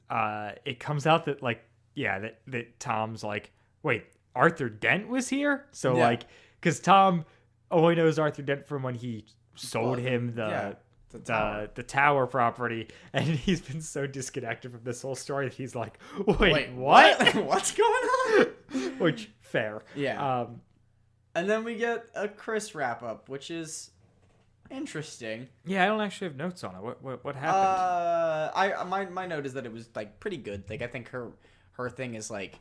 it comes out that, like, that Tom's like, wait, Arthur Dent was here? So, like, because Tom only knows Arthur Dent from when he sold him the tower property, and he's been so disconnected from this whole story that he's like, wait what? What's going on? Which, fair. Yeah. And then we get a Chris wrap up, which is interesting. Yeah, I don't actually have notes on it. What happened? My note is that it was, like, pretty good. Like, I think her thing is, like,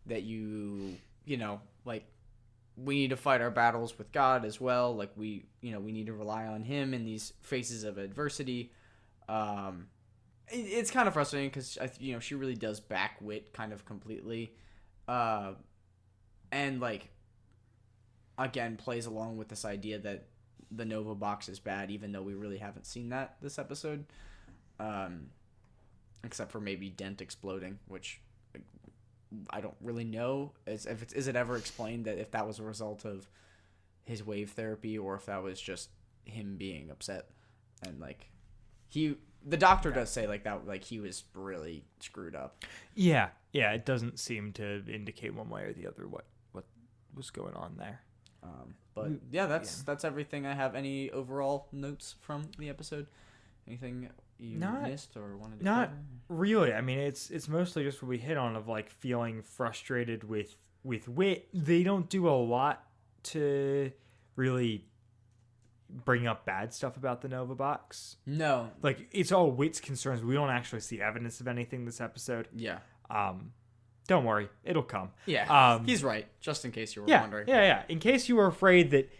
that you know, like, we need to fight our battles with God as well. Like, we need to rely on him in these phases of adversity. It's kind of frustrating because, she really does back Wit kind of completely. And, like, again, plays along with this idea that the Nova box is bad, even though we really haven't seen that this episode. Except for maybe Dent exploding, which I don't really know. Is it ever explained that if that was a result of his wave therapy or if that was just him being upset and like the doctor does say like that, like he was really screwed up. Yeah, it doesn't seem to indicate one way or the other what was going on there. But yeah, that's everything I have. Any overall notes from the episode? Anything you missed or wanted to Not cover? really. I mean, it's mostly just what we hit on of like feeling frustrated with Wit. They don't do a lot to really bring up bad stuff about the Nova box. No. Like, it's all Wit's concerns. We don't actually see evidence of anything this episode. Yeah. Don't worry, it'll come. Yeah. He's right. Just in case you were wondering. Yeah. In case you were afraid that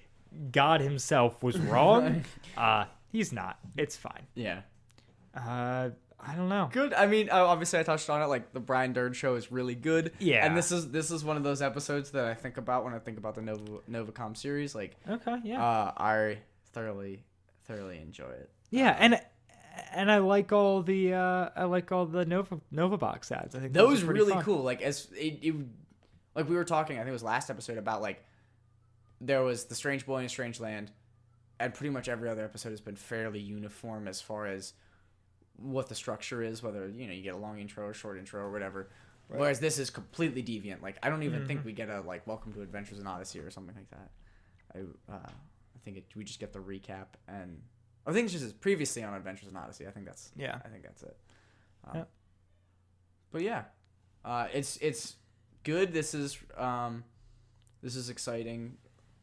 God himself was wrong, he's not. It's fine. Yeah. I don't know. Good. I mean, obviously I touched on it. Like the Brian Dern show is really good. Yeah. And this is one of those episodes that I think about when I think about the Novacom series. Like, Okay. Yeah. I thoroughly enjoy it. Yeah, and I like all the Nova box ads. I think those are really fun. cool. Like like we were talking, I think it was last episode about like there was the Strange Boy in a Strange Land, and pretty much every other episode has been fairly uniform as far as what the structure is, whether you get a long intro or short intro or whatever. Right. Whereas this is completely deviant. Like I don't even think we get a like Welcome to Adventures in Odyssey or something like that. I think we just get the recap, and I think it's just previously on Adventures in Odyssey. I think that's it. But yeah, it's good. This is exciting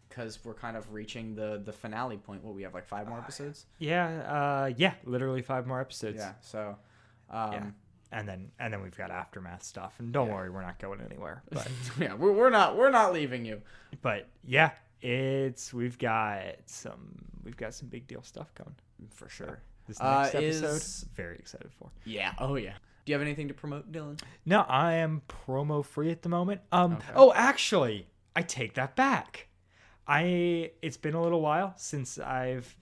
because we're kind of reaching the finale point. What we have like 5 more episodes. Yeah, literally 5 more episodes. Yeah. So. And then we've got aftermath stuff, and don't worry, we're not going anywhere. But yeah, we're not leaving you. But yeah, we've got some big deal stuff coming for sure. This next episode, very excited for. Yeah. Oh yeah. Do you have anything to promote, Dylan? No, I am promo free at the moment. Okay. Oh, actually, I take that back. It's been a little while since I've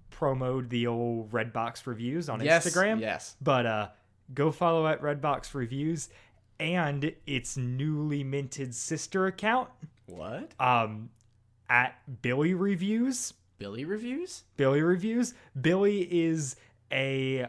promoted the old Redbox reviews on Instagram. Yes. But go follow at Redbox Reviews and its newly minted sister account. What? At Billy Reviews. Billy Reviews? Billy Reviews. Billy is a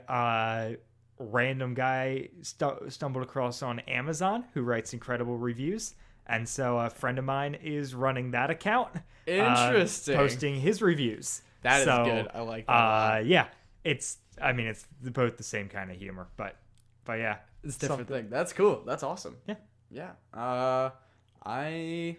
random guy stumbled across on Amazon who writes incredible reviews. And so a friend of mine is running that account. Interesting. Posting his reviews. That is good. I like that. Yeah. It's both the same kind of humor, but yeah. It's a different thing. That's cool. That's awesome. Yeah. Yeah. I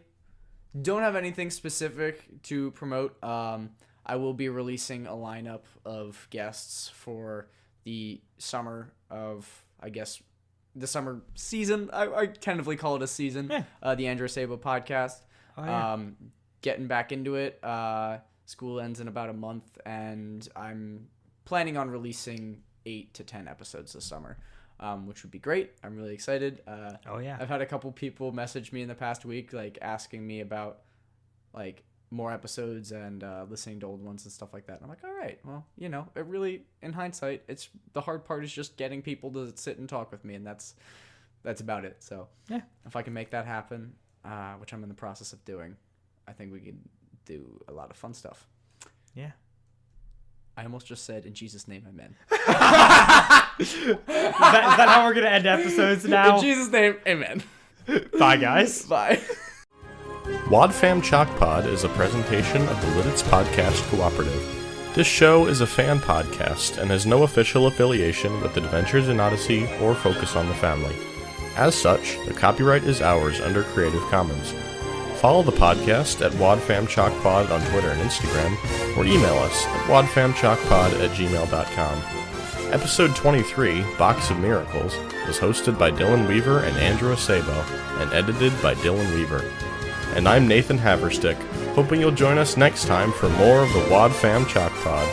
don't have anything specific to promote. I will be releasing a lineup of guests for the summer of, I guess, the summer season. I tentatively call it a season. Yeah. The Andrew Sabo podcast. Oh, yeah. Getting back into it. School ends in about a month, and I'm planning on releasing 8 to 10 episodes this summer, which would be great. I'm really excited. Oh yeah. I've had a couple people message me in the past week, like asking me about like more episodes and listening to old ones and stuff like that. And I'm like, all right, well, it really, in hindsight, it's the hard part is just getting people to sit and talk with me, and that's about it. So yeah, if I can make that happen, which I'm in the process of doing, I think we could do a lot of fun stuff. Yeah. I almost just said, in Jesus' name, amen. Is that how we're going to end episodes now? In Jesus' name, amen. Bye, guys. Bye. Wadfam Chalk Pod is a presentation of the Lidditz Podcast Cooperative. This show is a fan podcast and has no official affiliation with Adventures in Odyssey or Focus on the Family. As such, the copyright is ours under Creative Commons. Follow the podcast at wadfamchalkpod on Twitter and Instagram, or email us at wadfamchalkpod@gmail.com. Episode 23, Box of Miracles, was hosted by Dylan Weaver and Andrew Sabo, and edited by Dylan Weaver. And I'm Nathan Haverstick, hoping you'll join us next time for more of the Wadfam Chalk Pod.